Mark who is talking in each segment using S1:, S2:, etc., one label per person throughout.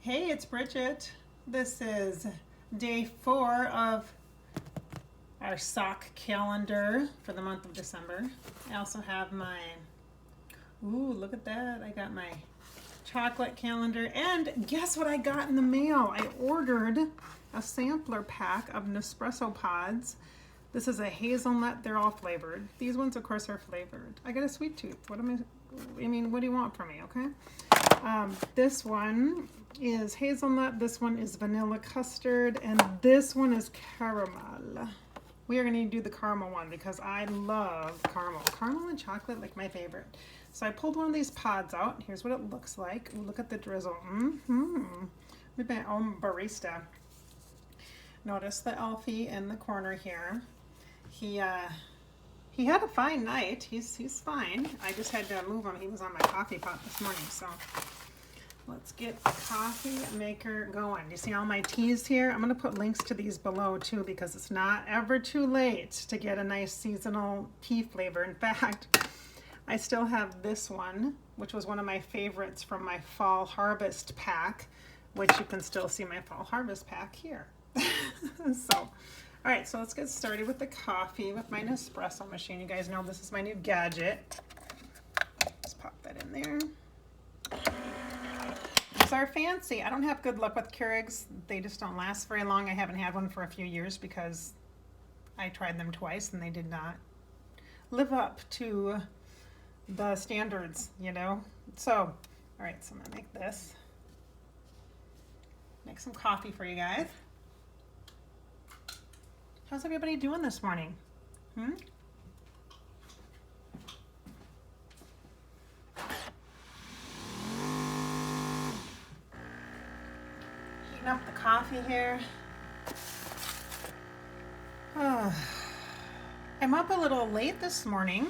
S1: Hey, it's Bridget. This is day 4 of our sock calendar for the month of December. I also have my, ooh, look at that. I got my chocolate calendar, and guess what I got in the mail? I ordered a sampler pack of Nespresso pods. This is a hazelnut. They're all flavored. These ones, of course, are flavored. I got a sweet tooth. What do you want from me, okay? This one is hazelnut, this one is vanilla custard, and this one is caramel. We are going to do the caramel one because I love caramel. Caramel and chocolate, like my favorite. So I pulled one of these pods out. Here's what it looks like. Ooh, look at the drizzle. We've been own barista. Notice the Elfie in the corner here. He had a fine night. He's fine. I just had to move him. He was on my coffee pot this morning. So let's get the coffee maker going. Do you see all my teas here? I'm going to put links to these below too because it's not ever too late to get a nice seasonal tea flavor. In fact, I still have this one, which was one of my favorites from my fall harvest pack, which you can still see my fall harvest pack here. All right, so let's get started with the coffee with my Nespresso machine. You guys know this is my new gadget. Just pop that in there. These are fancy. I don't have good luck with Keurigs. They just don't last very long. I haven't had one for a few years because I tried them twice and they did not live up to the standards, you know? So, all right, so I'm gonna make this. Make some coffee for you guys. How's everybody doing this morning? Heating up the coffee here. I'm up a little late this morning.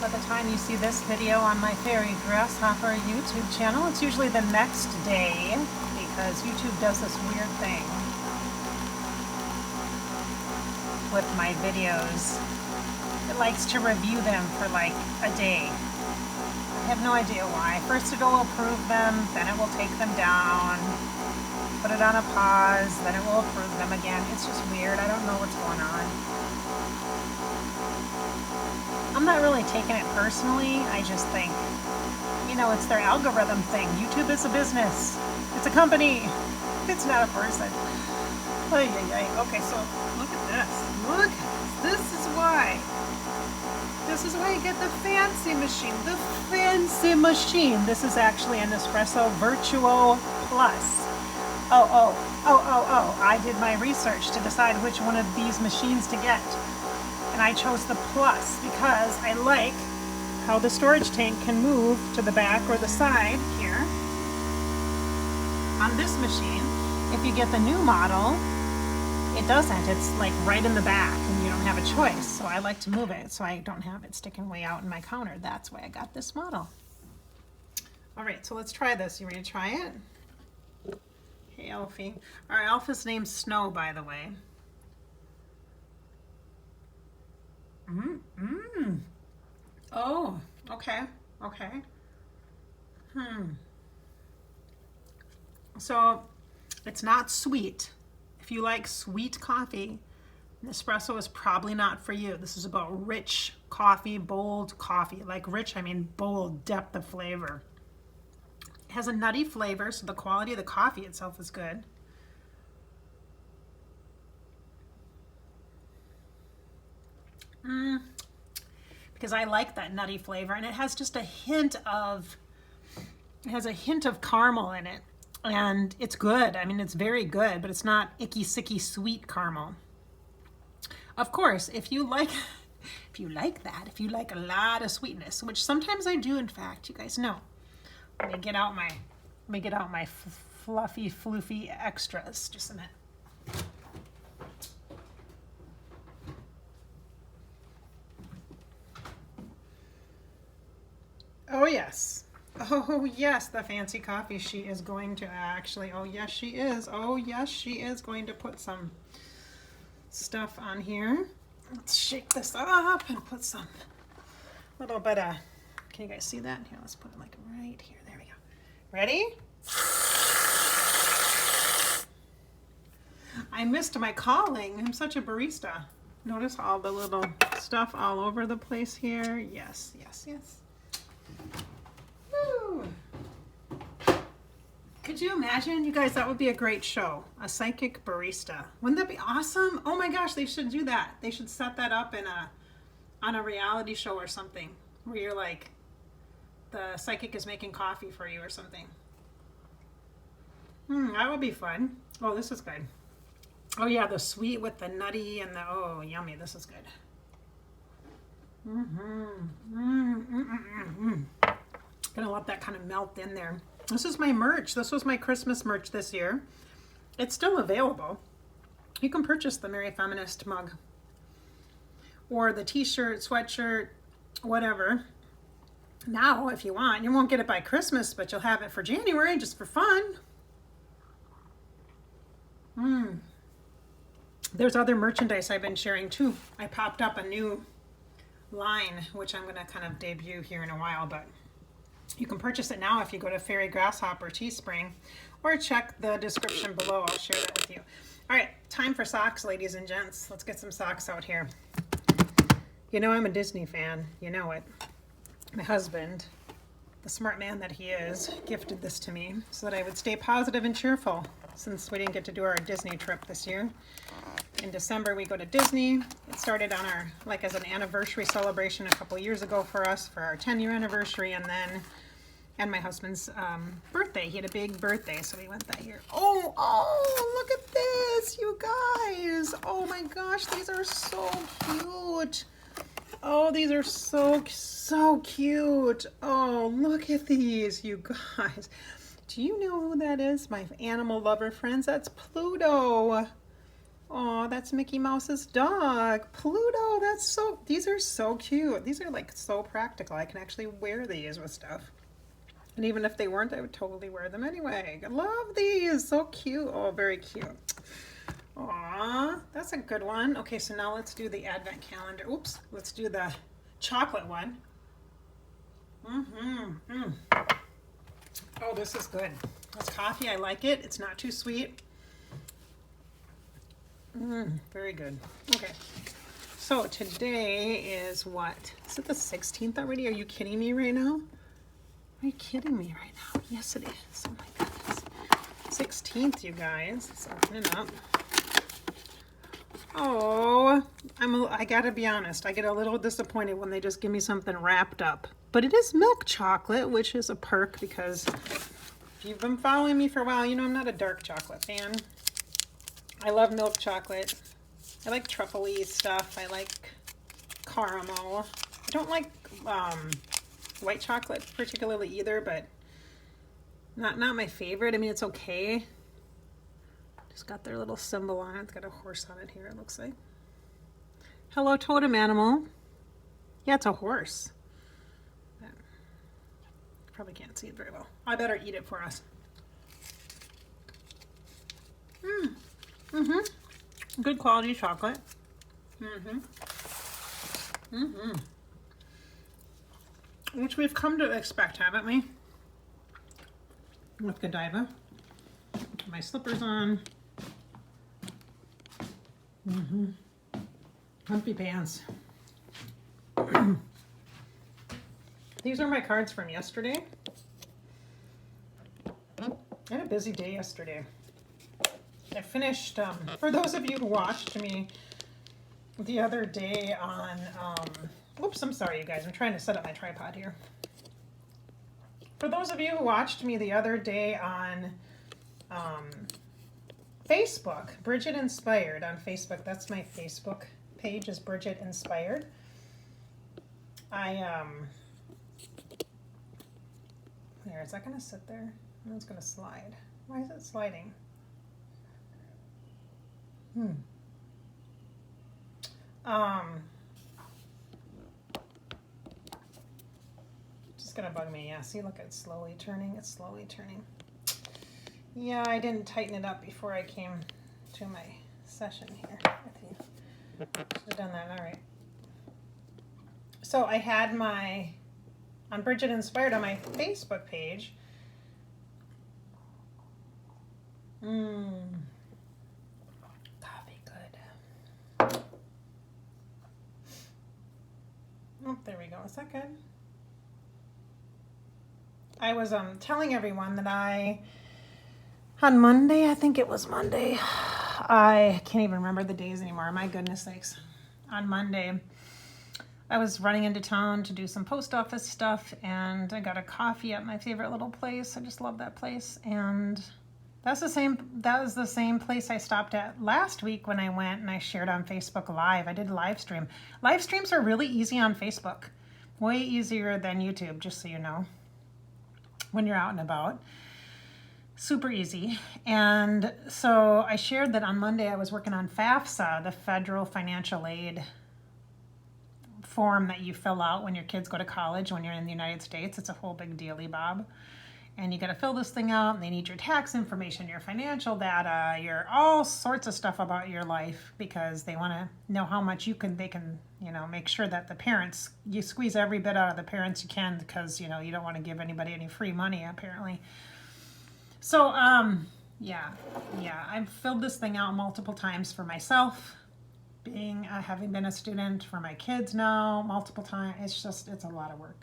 S1: By the time you see this video on my Fairy Grasshopper YouTube channel, it's usually the next day because YouTube does this weird thing with my videos. It likes to review them for like a day. I have no idea why. First it will approve them, then it will take them down, put it on a pause, then it will approve them again. It's just weird. I don't know what's going on. I'm not really taking it personally. I just think, you know, it's their algorithm thing. YouTube is a business. It's a company. It's not a person. Ay, ay, ay. Okay, so look at this. Look at this. This is why. This is why you get the fancy machine. The fancy machine. This is actually a Nespresso VertuoPlus. Oh. I did my research to decide which one of these machines to get. And I chose the Plus because I like how the storage tank can move to the back or the side here on this machine. If you get the new model, it doesn't. It's like right in the back and you don't have a choice. So I like to move it so I don't have it sticking way out in my counter. That's why I got this model. All right, so let's try this. You ready to try it? Hey, Elfie. Our Alpha's name's Snow, by the way. Oh, okay. So it's not sweet. If you like sweet coffee, Nespresso is probably not for you. This is about rich coffee, bold coffee. Like rich, I mean bold, depth of flavor. It has a nutty flavor, so the quality of the coffee itself is good. Because I like that nutty flavor, and it has just a hint of caramel in it, and it's good. I mean, it's very good, but it's not icky, sicky, sweet caramel. Of course, if you like a lot of sweetness, which sometimes I do, in fact, you guys know. Let me get out my fluffy, floofy extras. Just a minute. Oh yes. Oh yes, the fancy coffee. She is going to actually, oh yes she is. Oh yes, she is going to put some stuff on here. Let's shake this up and put some little bit of, can you guys see that? Here, let's put it like right here. There we go. Ready? I missed my calling. I'm such a barista. Notice all the little stuff all over the place here. Yes, yes, yes. Woo. Could you imagine, you guys, that would be a great show. A psychic barista. Wouldn't that be awesome? Oh my gosh, they should do that. They should set that up in on a reality show or something where you're like, the psychic is making coffee for you or something. That would be fun. Oh, this is good. Oh yeah, the sweet with the nutty and the, oh, yummy. This is good. Gonna let that kind of melt in there. This is my merch. This was my Christmas merch this year. It's still available. You can purchase the Merry Feminist mug or the t-shirt, sweatshirt, whatever. Now, if you want, you won't get it by Christmas, but you'll have it for January just for fun. There's other merchandise I've been sharing too. I popped up a new line, which I'm going to kind of debut here in a while, but you can purchase it now if you go to Fairy Grasshopper Teespring, or check the description below. I'll share that with you. All right, time for socks, ladies and gents. Let's get some socks out here. You know I'm a Disney fan. You know it. My husband, the smart man that he is, gifted this to me so that I would stay positive and cheerful since we didn't get to do our Disney trip this year. In December, we go to Disney. It started on our, like as an anniversary celebration a couple years ago for us for our 10-year anniversary, and my husband's birthday. He had a big birthday, so we went that year. Oh, look at this, you guys. Oh my gosh, these are so cute. Oh, these are so cute. Oh, look at these, you guys. Do you know who that is? My animal lover friends, that's Pluto. Oh, that's Mickey Mouse's dog. Pluto, these are so cute. These are like so practical. I can actually wear these with stuff. And even if they weren't, I would totally wear them anyway. I love these, so cute. Oh, very cute. Aw, that's a good one. Okay, so now let's do the advent calendar. Oops, let's do the chocolate one. Oh, this is good. It's coffee, I like it. It's not too sweet. Very good. Okay, so today is what? Is it the 16th already? Are you kidding me right now? Are you kidding me right now? Yes, it is. Oh my goodness. 16th, you guys. Let's open it up. Oh, I gotta be honest. I get a little disappointed when they just give me something wrapped up. But it is milk chocolate, which is a perk because if you've been following me for a while, you know I'm not a dark chocolate fan. I love milk chocolate. I like truffle-y stuff. I like caramel. I don't like white chocolate particularly either, but not my favorite. I mean, it's okay. Just got their little symbol on it. It's got a horse on it here, it looks like. Hello, totem animal. Yeah, it's a horse. Probably can't see it very well. I better eat it for us. Good quality chocolate. Which we've come to expect, haven't we? With Godiva. My slippers on. Humpy pants. These are my cards from yesterday. I had a busy day yesterday. I finished, for those of you who watched me the other day on, oops, I'm sorry you guys, I'm trying to set up my tripod here. For those of you who watched me the other day on Facebook, Bridget Inspired on Facebook, that's my Facebook page, is Bridget Inspired. There, is that gonna sit there? No, it's gonna slide. Why is it sliding? Just gonna bug me. Yeah, see, look, it's slowly turning. It's slowly turning. Yeah, I didn't tighten it up before I came to my session here with you. Should have done that. All right. So I had on Bridget Inspired on my Facebook page. Coffee, good. Oh, there we go. A second. I was telling everyone that on Monday, I think it was Monday. I can't even remember the days anymore. My goodness sakes. On Monday, I was running into town to do some post office stuff, and I got a coffee at my favorite little place. I just love that place. And that was the same place I stopped at last week when I went and I shared on Facebook Live. I did a live stream. Live streams are really easy on Facebook. Way easier than YouTube, just so you know. When you're out and about. Super easy. And so I shared that on Monday I was working on FAFSA, the Federal Financial Aid form that you fill out when your kids go to college when you're in the United States. It's a whole big dealy bob. And you got to fill this thing out, and they need your tax information, your financial data, your all sorts of stuff about your life, because they want to know how much they can, make sure that the parents, you squeeze every bit out of the parents you can, because, you don't want to give anybody any free money, apparently. So, I've filled this thing out multiple times for myself, having been a student, for my kids now, multiple times. It's a lot of work.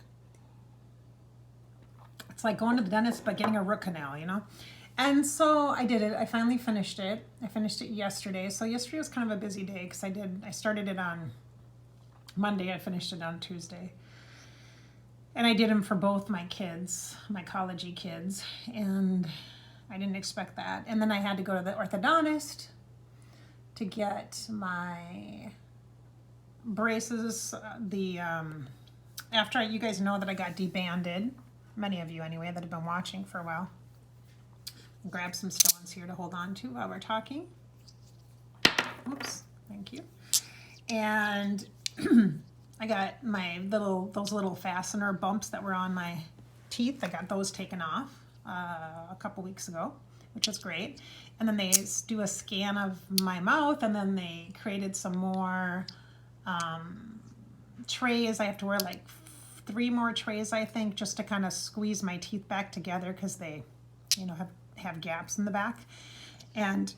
S1: It's like going to the dentist but getting a root canal, And so I did it. I finally finished it. I finished it yesterday. So yesterday was kind of a busy day because I started it on Monday. I finished it on Tuesday. And I did them for both my kids, my college-y kids. And I didn't expect that. And then I had to go to the orthodontist to get my braces. After you guys know that I got debanded, many of you anyway that have been watching for a while. I'll grab some stones here to hold on to while we're talking. Oops, thank you. And I got those little fastener bumps that were on my teeth. I got those taken off a couple weeks ago, which was great. And then they do a scan of my mouth, and then they created some more trays. I have to wear like 3 more trays, I think, just to kind of squeeze my teeth back together because they, have gaps in the back. And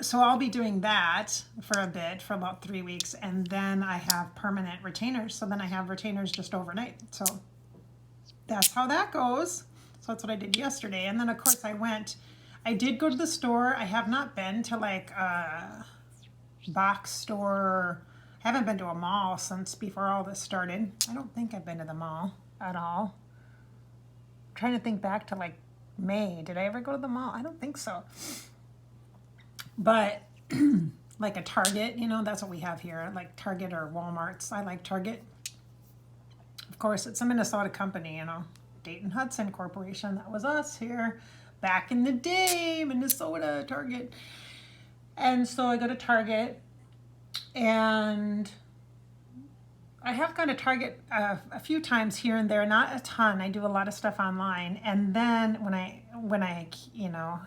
S1: so I'll be doing that for a bit, for about 3 weeks, and then I have permanent retainers. So then I have retainers just overnight. So that's how that goes. So that's what I did yesterday. And then of course I did go to the store. I have not been to like a box store. I haven't been to a mall since before all this started. I don't think I've been to the mall at all. I'm trying to think back to like May. Did I ever go to the mall? I don't think so. But like a Target, that's what we have here, like Target or Walmart's. I like Target. Of course, it's a Minnesota company, Dayton Hudson Corporation. That was us here back in the day, Minnesota, Target. And so I go to Target, and I have gone to Target a few times here and there, not a ton. I do a lot of stuff online. And then when I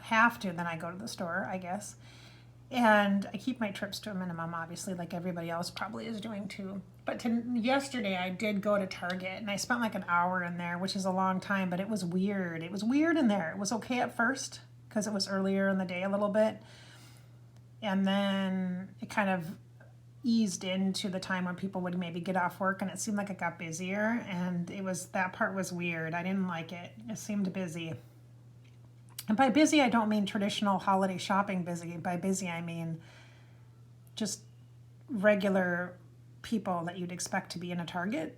S1: have to, then I go to the store, I guess. And I keep my trips to a minimum, obviously, like everybody else probably is doing too. But yesterday I did go to Target, and I spent like an hour in there, which is a long time, but it was weird. It was weird in there. It was okay at first because it was earlier in the day a little bit. And then it kind of eased into the time when people would maybe get off work, and it seemed like it got busier, and that part was weird. I didn't like it. It seemed busy. And by busy, I don't mean traditional holiday shopping busy. By busy, I mean just regular people that you'd expect to be in a Target,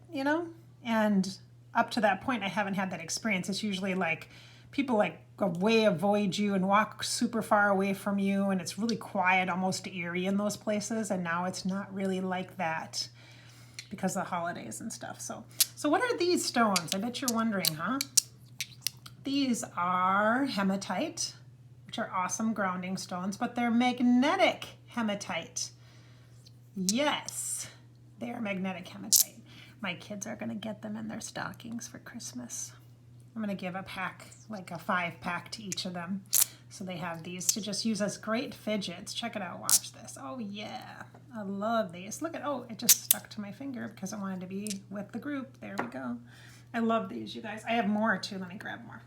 S1: And up to that point, I haven't had that experience. It's usually like people like way avoid you and walk super far away from you, and it's really quiet, almost eerie in those places. And now it's not really like that because of the holidays and stuff. So what are these stones? I bet you're wondering, huh? These are hematite, which are awesome grounding stones, but they're magnetic hematite. Yes, they are magnetic hematite. My kids are going to get them in their stockings for Christmas. I'm going to give a pack, like a 5-pack to each of them. So they have these to just use as great fidgets. Check it out, watch this. Oh yeah, I love these. Look at, oh, it just stuck to my finger because I wanted to be with the group. There we go. I love these, you guys. I have more too, let me grab more.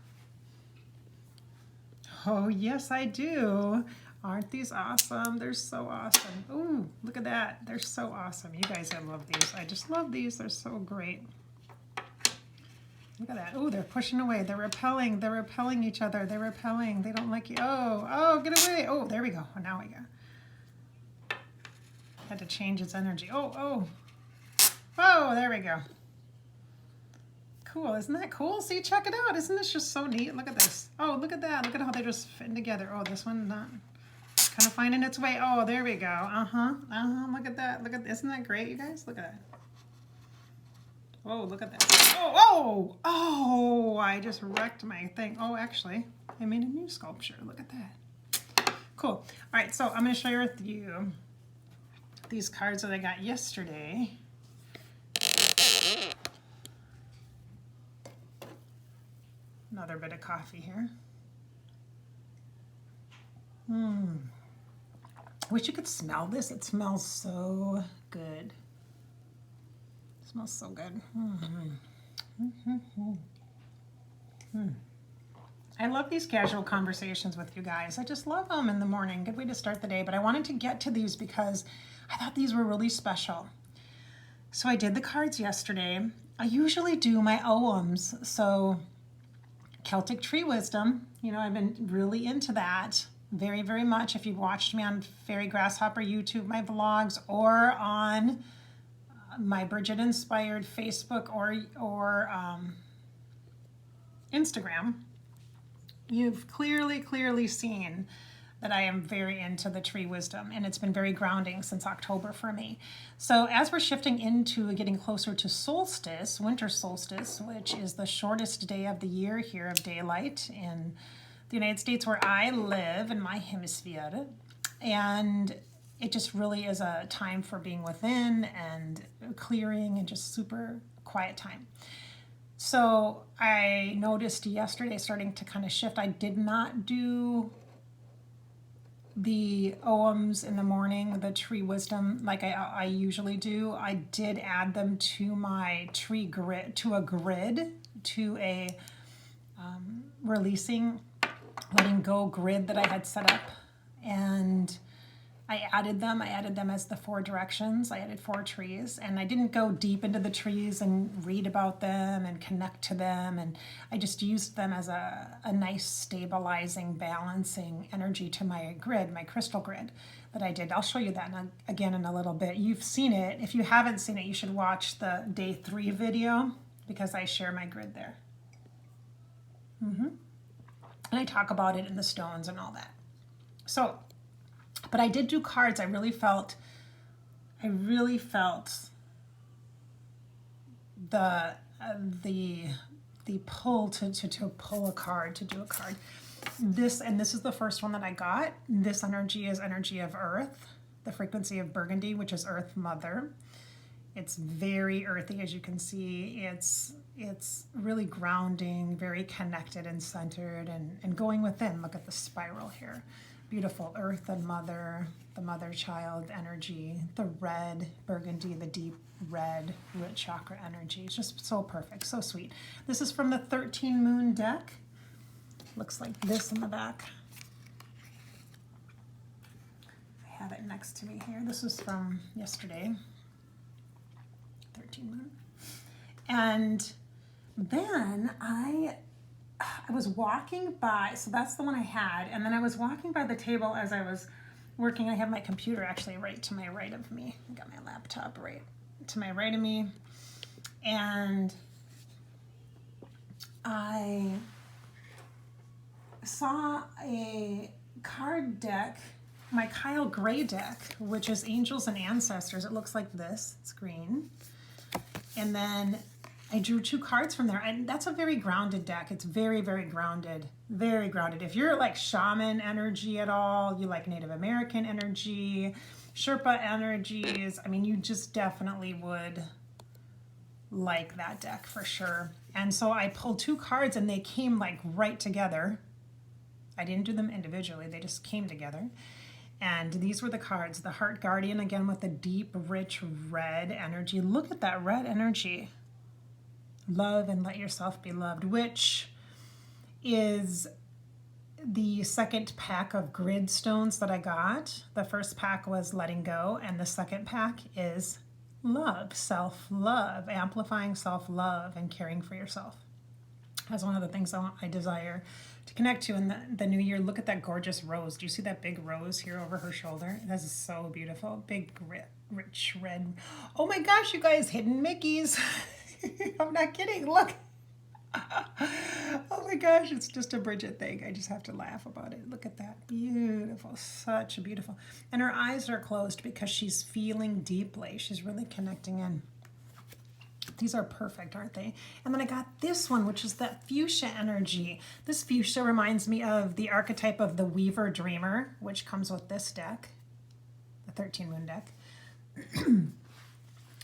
S1: Oh yes, I do. Aren't these awesome? They're so awesome. Ooh, look at that. They're so awesome. You guys, I love these. I just love these. They're so great. Look at that. Oh, they're pushing away. They're repelling. They're repelling each other. They're repelling. They don't like you. Oh, oh, get away. Oh, there we go. Oh, now we go. Had to change its energy. Oh, oh. Oh, there we go. Cool. Isn't that cool? See, check it out. Isn't this just so neat? Look at this. Oh, look at that. Look at how they're just fitting together. Oh, this one not kind of finding its way. Oh, there we go. Uh-huh. Uh-huh. Look at that. Look at this. Isn't that great, you guys? Look at that. Oh, look at that. Oh, oh, oh, I just wrecked my thing. Oh, actually, I made a new sculpture. Look at that. Cool. All right, so I'm going to share with you these cards that I got yesterday. Another bit of coffee here. I wish you could smell this. It smells so good. Smells so good. I love these casual conversations with you guys. I just love them in the morning. Good way to start the day. But I wanted to get to these because I thought these were really special. So I did the cards yesterday. I usually do my OMs. So Celtic Tree Wisdom, you know, I've been really into that very, very much. If you've watched me on Fairy Grasshopper YouTube, my vlogs, or on my Bridget Inspired Facebook or Instagram, you've clearly seen that I am very into the tree wisdom, and it's been very grounding since October for me. So as we're shifting into getting closer to solstice, winter solstice, which is the shortest day of the year here of daylight in the United States where I live in my hemisphere, and it just really is a time for being within and clearing and just super quiet time. So I noticed yesterday starting to kind of shift. I did not do the OMs in the morning, the tree wisdom, like I usually do. I did add them to my tree grid, to a releasing, letting go grid that I had set up, and I added them as the 4 directions. I added 4 trees, and I didn't go deep into the trees and read about them and connect to them. And I just used them as a nice stabilizing, balancing energy to my grid, my crystal grid that I did. I'll show you that again in a little bit. You've seen it. If you haven't seen it, you should watch the day 3 video because I share my grid there. And I talk about it in the stones and all that. So, but I did do cards. I really felt the pull to pull a card, to do a card. This is the first one that I got. This energy is energy of earth, the frequency of burgundy, which is Earth Mother. It's very earthy, as you can see. It's really grounding, very connected and centered, and going within. Look at the spiral here. Beautiful earth and mother, the mother-child energy, the red burgundy, the deep red root chakra energy. It's just so perfect, so sweet. This is from the 13 Moon deck. Looks like this in the back. I have it next to me here. This is from yesterday, 13 Moon. And then I was walking by, so that's the one I had, and then I was walking by the table as I was working. I have my computer actually right to my right of me. I got my laptop right to my right of me, and I saw a card deck, my Kyle Gray deck, which is Angels and Ancestors. It looks like this. It's green. And then I drew 2 cards from there, and that's a very grounded deck. It's very, very grounded, very grounded. If you're like shaman energy at all, you like Native American energy, Sherpa energies, I mean, you just definitely would like that deck for sure. And so I pulled 2 cards, and they came like right together. I didn't do them individually, they just came together. And these were the cards. The Heart Guardian, again with the deep, rich red energy. Look at that red energy. Love and let yourself be loved, which is the second pack of grid stones that I got. The first pack was letting go, and the second pack is love, self-love, amplifying self-love and caring for yourself. That's one of the things I desire to connect to in the new year. Look at that gorgeous rose. Do you see that big rose here over her shoulder? That is so beautiful. Big, rich red. Oh my gosh, you guys, hidden Mickeys. I'm not kidding. Look. Oh my gosh, it's just a Bridget thing. I just have to laugh about it. Look at that. Beautiful. Such a beautiful. And her eyes are closed because she's feeling deeply. She's really connecting in. These are perfect, aren't they? And then I got this one, which is that fuchsia energy. This fuchsia reminds me of the archetype of the Weaver Dreamer, which comes with this deck, the 13 Moon deck.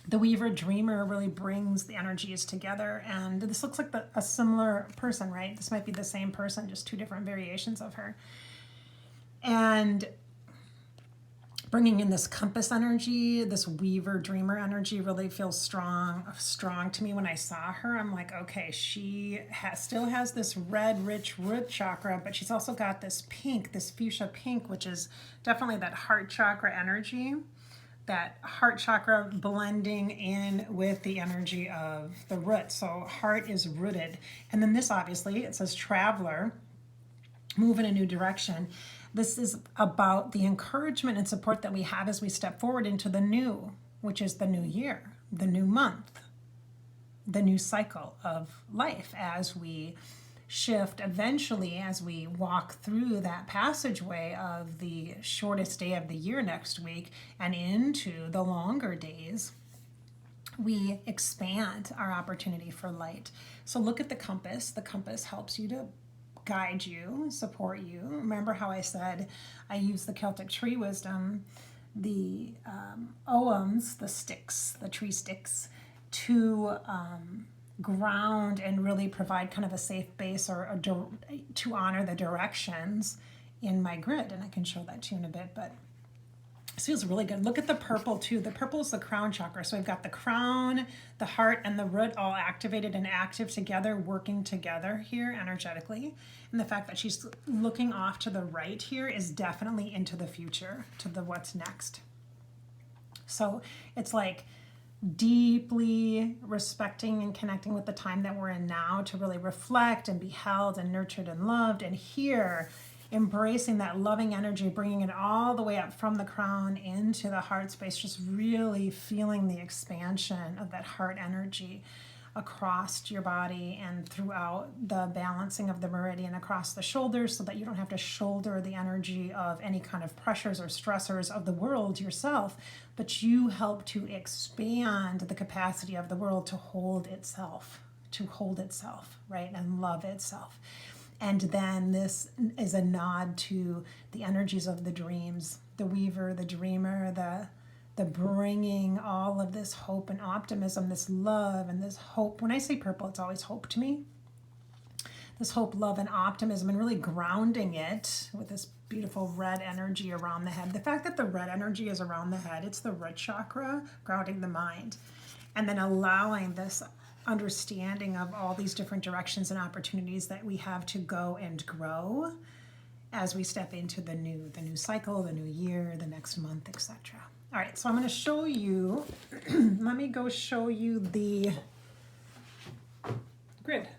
S1: The Weaver Dreamer really brings the energies together, and this looks like a similar person, right? This might be the same person, just two different variations of her. And bringing in this compass energy, this Weaver Dreamer energy really feels strong to me when I saw her. I'm like, okay, she still has this red, rich root chakra, but she's also got this pink, this fuchsia pink, which is definitely that heart chakra energy. That heart chakra blending in with the energy of the root. So heart is rooted. And then this, obviously, it says traveler, move in a new direction. This is about the encouragement and support that we have as we step forward into the new, which is the new year, the new month, the new cycle of life as we shift eventually, as we walk through that passageway of the shortest day of the year next week and into the longer days, we expand our opportunity for light. So look at the compass. The compass helps you to guide you, support you. Remember how I said I use the Celtic tree wisdom, the oghams, the sticks, the tree sticks, to ground and really provide kind of a safe base or to honor the directions in my grid. And I can show that to you in a bit, but this feels really good. Look at the purple too. The purple is the crown chakra. So I've got the crown, the heart, and the root all activated and active together, working together here energetically. And the fact that she's looking off to the right here is definitely into the future, to the what's next. So it's like deeply respecting and connecting with the time that we're in now to really reflect and be held and nurtured and loved. And here, embracing that loving energy, bringing it all the way up from the crown into the heart space, just really feeling the expansion of that heart energy across your body and throughout the balancing of the meridian across the shoulders, so that you don't have to shoulder the energy of any kind of pressures or stressors of the world yourself, but you help to expand the capacity of the world to hold itself, right, and love itself. And then this is a nod to the energies of the dreams, the weaver, the dreamer, the bringing all of this hope and optimism, this love and this hope. When I say purple, it's always hope to me. This hope, love, and optimism, and really grounding it with this beautiful red energy around the head. The fact that the red energy is around the head, it's the root chakra, grounding the mind. And then allowing this understanding of all these different directions and opportunities that we have to go and grow as we step into the new cycle, the new year, the next month, etc. All right, so I'm going to show you, let me go show you the grid.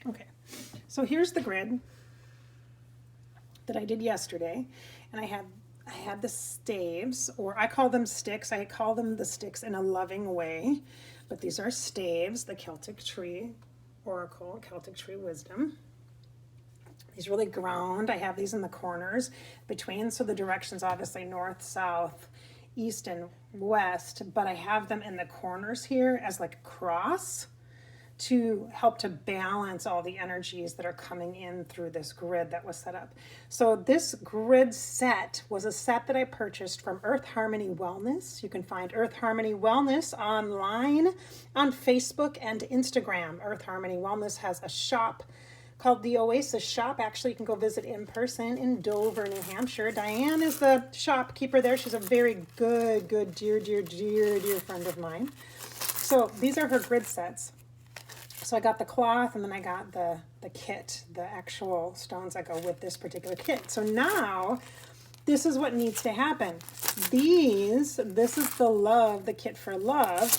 S1: Okay, so here's the grid that I did yesterday, and I had the staves, or I call them sticks. I call them the sticks in a loving way, but these are staves, the Celtic tree oracle, Celtic tree wisdom. These really ground. I have these in the corners between, so the directions obviously north, south, east, and west, but I have them in the corners here as like a cross to help to balance all the energies that are coming in through this grid that was set up. So this grid set was a set that I purchased from Earth Harmony Wellness. You can find Earth Harmony Wellness online on Facebook and Instagram. Earth Harmony Wellness has a shop called the Oasis Shop. Actually, you can go visit in person in Dover, New Hampshire. Diane is the shopkeeper there. She's a very good, dear friend of mine. So these are her grid sets. So I got the cloth, and then I got the kit, the actual stones that go with this particular kit. So now, this is what needs to happen. This is the kit for love,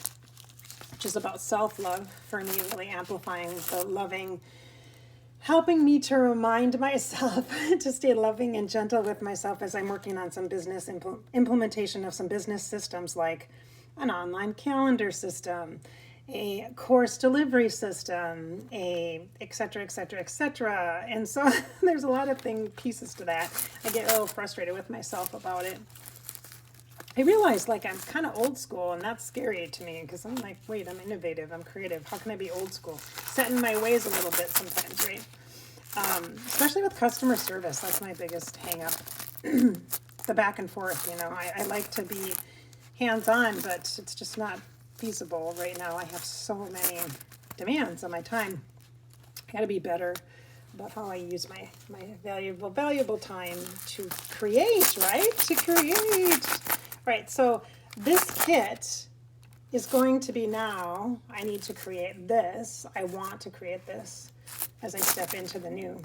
S1: which is about self-love for me, really amplifying the loving, helping me to remind myself to stay loving and gentle with myself as I'm working on some business implementation of some business systems, like an online calendar system, a course delivery system, et cetera, et cetera, et cetera. And so there's a lot of pieces to that. I get a little frustrated with myself about it. I realize like I'm kind of old school, and that's scary to me because I'm like, wait, I'm innovative, I'm creative. How can I be old school? Set in my ways a little bit sometimes, right? Especially with customer service, that's my biggest hang up. The back and forth, you know, I like to be hands-on, but it's just not feasible right now. I have so many demands on my time. I got to be better about how I use my valuable time to create, right? To create. Right, so this kit is going to be now, I need to create this. I want to create this as I step into the new.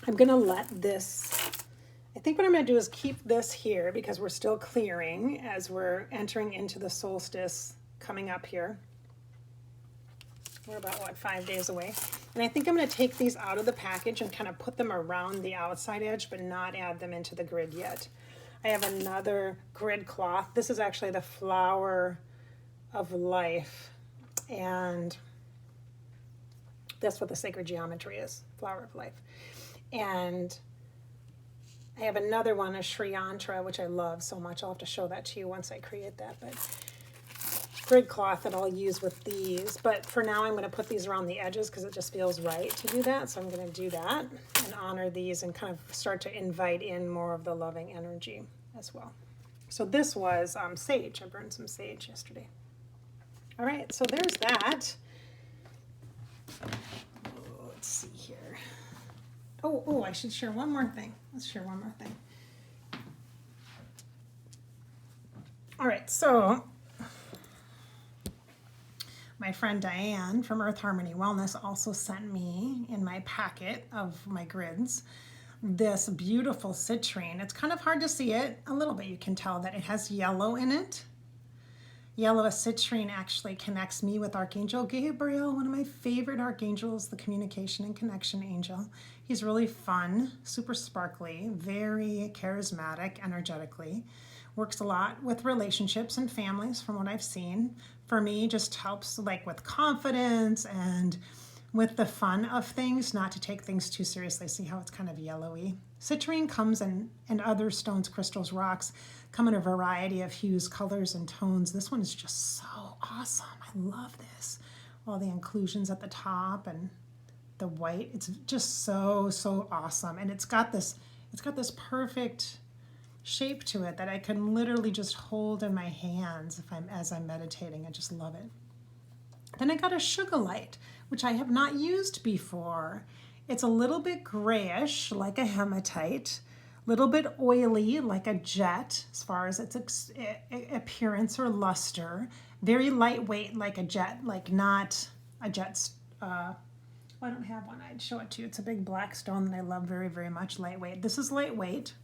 S1: I'm going to let this, I think what I'm going to do is keep this here because we're still clearing as we're entering into the solstice coming up here. We're about, 5 days away. And I think I'm going to take these out of the package and kind of put them around the outside edge, but not add them into the grid yet. I have another grid cloth. This is actually the Flower of Life. And that's what the sacred geometry is, Flower of Life. And I have another one, a Sri Yantra, which I love so much. I'll have to show that to you once I create that. But grid cloth that I'll use with these. But for now, I'm going to put these around the edges because it just feels right to do that. So I'm going to do that and honor these and kind of start to invite in more of the loving energy as well. So this was sage. I burned some sage yesterday. All right, so there's that. Let's see here. Oh, I should share one more thing. Let's share one more thing. All right, so my friend Diane from Earth Harmony Wellness also sent me in my packet of my grids this beautiful citrine. It's kind of hard to see it. A little bit you can tell that it has yellow in it. Yellow citrine actually connects me with Archangel Gabriel, one of my favorite archangels, the communication and connection angel. He's really fun, super sparkly, very charismatic energetically. Works a lot with relationships and families from what I've seen. For me, just helps like with confidence and with the fun of things, not to take things too seriously. See how it's kind of yellowy. Citrine comes in, and other stones, crystals, rocks, come in a variety of hues, colors, and tones. This one is just so awesome. I love this. All the inclusions at the top and the white. It's just so awesome. And it's got this perfect shape to it that I can literally just hold in my hands as I'm meditating. I just love it. Then I got a Sugar Light, which I have not used before. It's a little bit grayish, like a hematite, a little bit oily, like a jet, as far as its appearance or luster. Very lightweight, like a jet, like not a jet. I don't have one. I'd show it to you. It's a big black stone that I love very, very much. Lightweight. This is lightweight,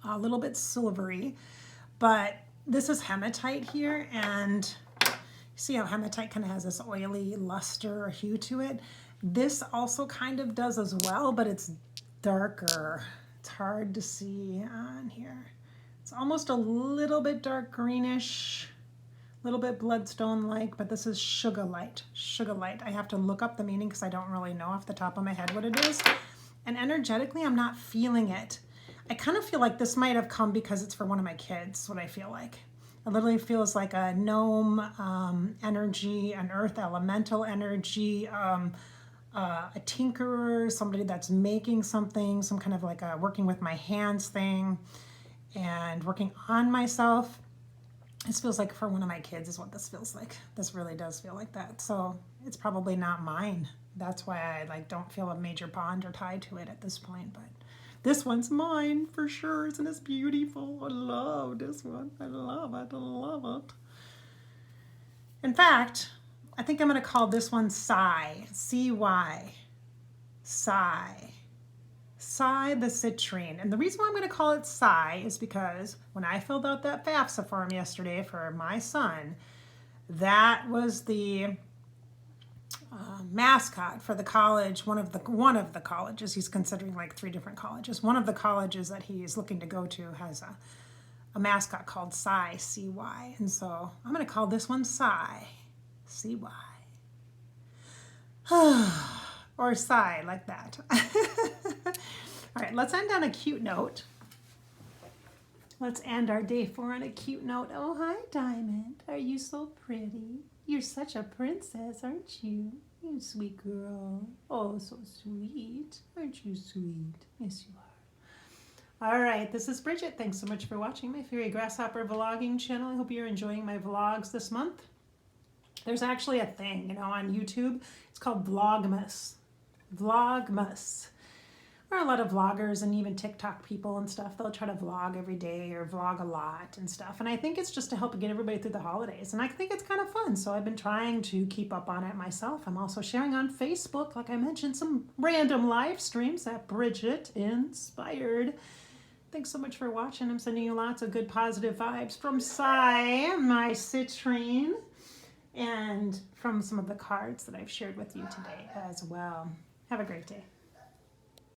S1: a little bit silvery, but this is hematite here, and see how hematite kind of has this oily luster or hue to it? This also kind of does as well, but it's darker. It's hard to see on here. It's almost a little bit dark greenish, a little bit bloodstone-like, but this is Sugar Light. Sugar Light. I have to look up the meaning because I don't really know off the top of my head what it is. And energetically, I'm not feeling it. I kind of feel like this might have come because it's for one of my kids, what I feel like. It literally feels like a gnome energy, an earth elemental energy, a tinkerer, somebody that's making something, some kind of like a working with my hands thing and working on myself. This feels like for one of my kids is what this feels like. This really does feel like that. So it's probably not mine. That's why I like don't feel a major bond or tie to it at this point. But this one's mine for sure. Isn't this beautiful? I love this one. I love it. I love it. In fact, I think I'm going to call this one Sigh. C-Y. Sigh. Sigh the citrine. And the reason why I'm going to call it Sigh is because when I filled out that FAFSA form yesterday for my son, that was the mascot for the college, one of the colleges. He's considering like 3 different colleges. One of the colleges that he's looking to go to has a mascot called Sigh, C-Y. And so I'm going to call this one Sigh, C-Y. Or sigh like that. All right, let's end on a cute note. Let's end our day 4 on a cute note. Oh, hi, Diamond. Are you so pretty? You're such a princess, aren't you? You sweet girl. Oh, so sweet. Aren't you sweet? Yes, you are. All right, this is Bridget. Thanks so much for watching my Fairy Grasshopper vlogging channel. I hope you're enjoying my vlogs this month. There's actually a thing, on YouTube. It's called Vlogmas. Vlogmas. There are a lot of vloggers and even TikTok people and stuff. They'll try to vlog every day or vlog a lot and stuff. And I think it's just to help get everybody through the holidays. And I think it's kind of fun. So I've been trying to keep up on it myself. I'm also sharing on Facebook, like I mentioned, some random live streams at Bridget Inspired. Thanks so much for watching. I'm sending you lots of good positive vibes from Sigh, my citrine, and from some of the cards that I've shared with you today as well. Have a great day.